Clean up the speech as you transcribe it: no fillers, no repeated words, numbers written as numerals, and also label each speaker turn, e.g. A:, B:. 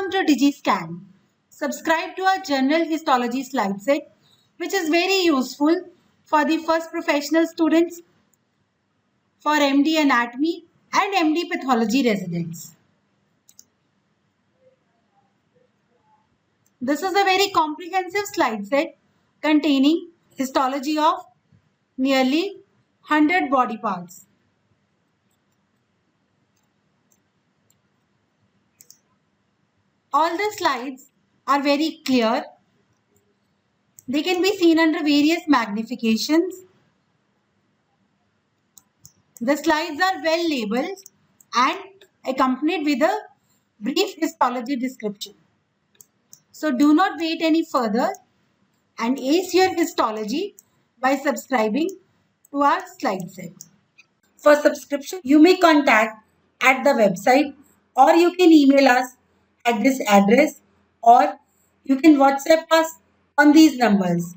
A: Welcome to DigiScan. Subscribe to our general histology slide set, which is very useful for the first professional students, for MD Anatomy and MD Pathology residents. This is a very comprehensive slide set containing histology of nearly 100 body parts. All the slides are very clear. They can be seen under various magnifications. The slides are well labeled and accompanied with a brief histology description. So do not wait any further and ace your histology by subscribing to our slide set. For subscription, you may contact at the website or you can email us at this address or you can WhatsApp us on these numbers.